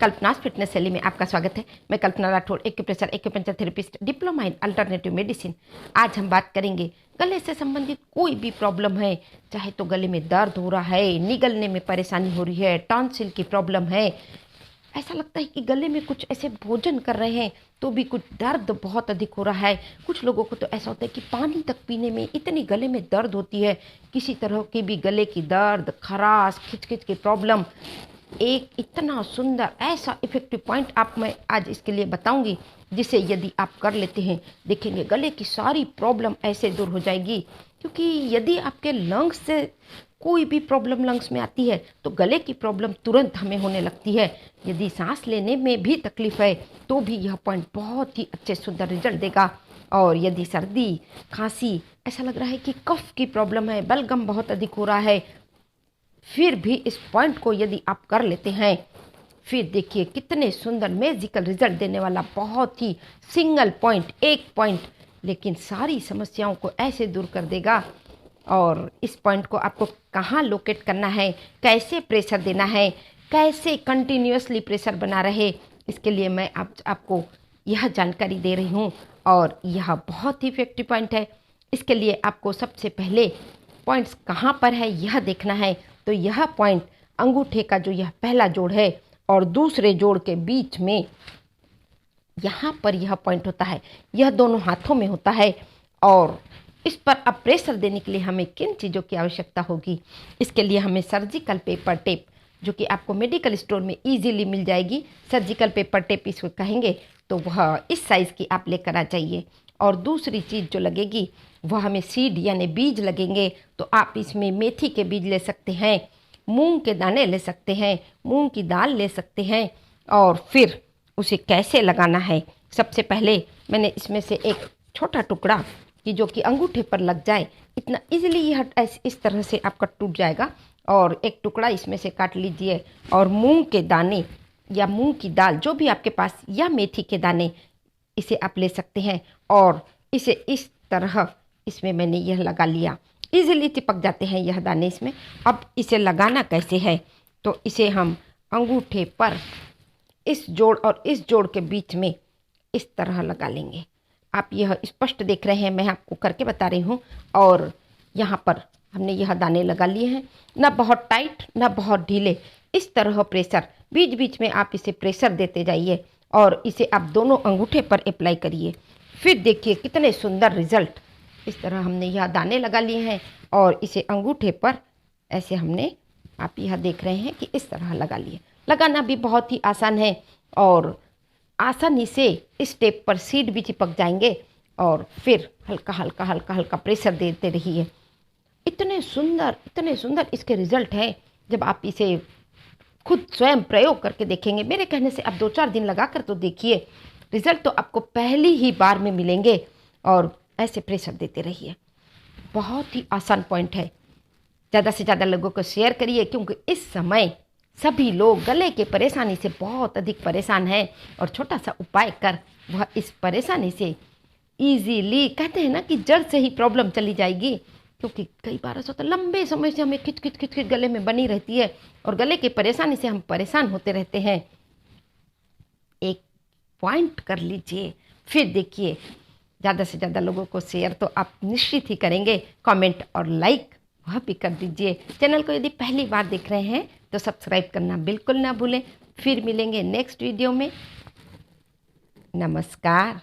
Kalpana's fitness शैली में आपका स्वागत है। मैं Kalpana Rathore, acupressure therapist, diploma in alternative medicine. आज हम बात करेंगे गले से संबंधित कोई भी प्रॉब्लम है, चाहे तो गले में दर्द हो रहा है, निगलने में परेशानी हो रही है, टॉन्सिल की प्रॉब्लम है, ऐसा लगता है कि गले में कुछ ऐसे भोजन कर रहे हैं तो भी कुछ दर्द बहुत अधिक हो रहा है। कुछ लोगों को तो ऐसा होता है कि पानी तक पीने में इतनी गले में दर्द होती है। किसी तरह की भी गले की दर्द, खराश, खिचखिच की प्रॉब्लम, एक इतना सुंदर ऐसा इफेक्टिव पॉइंट आप मैं आज इसके लिए बताऊंगी, जिसे यदि आप कर लेते हैं, देखेंगे गले की सारी प्रॉब्लम ऐसे दूर हो जाएगी। क्योंकि यदि आपके लंग्स से कोई भी प्रॉब्लम लंग्स में आती है तो गले की प्रॉब्लम तुरंत हमें होने लगती है। यदि सांस लेने में भी तकलीफ है तो भी यह पॉइंट बहुत ही अच्छे सुंदर रिजल्ट देगा। और यदि सर्दी, खांसी, ऐसा लग रहा है कि कफ की प्रॉब्लम है, बलगम बहुत अधिक हो रहा है, फिर भी इस पॉइंट को यदि आप कर लेते हैं, फिर देखिए कितने सुंदर मैजिकल रिजल्ट देने वाला बहुत ही सिंगल पॉइंट, एक पॉइंट, लेकिन सारी समस्याओं को ऐसे दूर कर देगा। और इस पॉइंट को आपको कहाँ लोकेट करना है, कैसे प्रेशर देना है, कैसे कंटिन्यूअसली प्रेशर बना रहे, इसके लिए मैं आपको यह जानकारी दे रही हूँ। और यह बहुत ही इफेक्टिव पॉइंट है। इसके लिए आपको सबसे पहले पॉइंट्स कहाँ पर है यह देखना है। तो यह पॉइंट अंगूठे का जो यह पहला जोड़ है और दूसरे जोड़ के बीच में यहाँ पर यह पॉइंट होता है, यह दोनों हाथों में होता है। और इस पर अब प्रेशर देने के लिए हमें किन चीज़ों की आवश्यकता होगी, इसके लिए हमें सर्जिकल पेपर टेप, जो कि आपको मेडिकल स्टोर में इजीली मिल जाएगी, सर्जिकल पेपर टेप इसको कहेंगे, तो वह इस साइज़ की आप लेकर आ जाइए। और दूसरी चीज़ जो लगेगी वह हमें सीड यानी बीज लगेंगे। तो आप इसमें मेथी के बीज ले सकते हैं, मूंग के दाने ले सकते हैं, मूंग की दाल ले सकते हैं। और फिर उसे कैसे लगाना है, सबसे पहले मैंने इसमें से एक छोटा टुकड़ा कि जो कि अंगूठे पर लग जाए, इतना इजीली यह इस तरह से आपका टूट जाएगा। और एक टुकड़ा इसमें से काट लीजिए और मूंग के दाने या मूंग की दाल जो भी आपके पास, या मेथी के दाने, इसे आप ले सकते हैं। और इसे इस तरह इसमें मैंने यह लगा लिया। इजीली चिपक जाते हैं यह दाने इसमें। अब इसे लगाना कैसे है, तो इसे हम अंगूठे पर इस जोड़ और इस जोड़ के बीच में इस तरह लगा लेंगे। आप यह स्पष्ट देख रहे हैं, मैं आपको करके बता रही हूँ। और यहाँ पर हमने यह दाने लगा लिए हैं, ना बहुत टाइट ना बहुत ढीले, इस तरह प्रेशर, बीच बीच में आप इसे प्रेशर देते जाइए और इसे आप दोनों अंगूठे पर अप्लाई करिए। फिर देखिए कितने सुंदर रिजल्ट। इस तरह हमने यह दाने लगा लिए हैं और इसे अंगूठे पर ऐसे हमने, आप यह देख रहे हैं कि इस तरह लगा लिए। लगाना भी बहुत ही आसान है और आसानी से इस टेप पर सीड भी चिपक जाएंगे। और फिर हल्का हल्का हल्का हल्का प्रेशर देते रहिए। इतने सुंदर इसके रिजल्ट हैं। जब आप इसे खुद स्वयं प्रयोग करके देखेंगे, मेरे कहने से आप 2-4 दिन लगा कर तो देखिए, रिजल्ट तो आपको पहली ही बार में मिलेंगे। और ऐसे प्रेशर देते रहिए, बहुत ही आसान पॉइंट है। ज़्यादा से ज़्यादा लोगों को शेयर करिए, क्योंकि इस समय सभी लोग गले के परेशानी से बहुत अधिक परेशान हैं। और छोटा सा उपाय कर वह इस परेशानी से इजीली, कहते हैं ना कि जड़ से ही प्रॉब्लम चली जाएगी। क्योंकि कई बार ऐसा होता है, लंबे समय से हमें खिच खिच खिच खिच गले में बनी रहती है और गले की परेशानी से हम परेशान होते रहते हैं। एक पॉइंट कर लीजिए, फिर देखिए ज़्यादा से ज़्यादा लोगों को शेयर तो आप निश्चित ही करेंगे। कमेंट और लाइक वह भी कर दीजिए। चैनल को यदि पहली बार देख रहे हैं तो सब्सक्राइब करना बिल्कुल ना भूलें। फिर मिलेंगे नेक्स्ट वीडियो में। नमस्कार।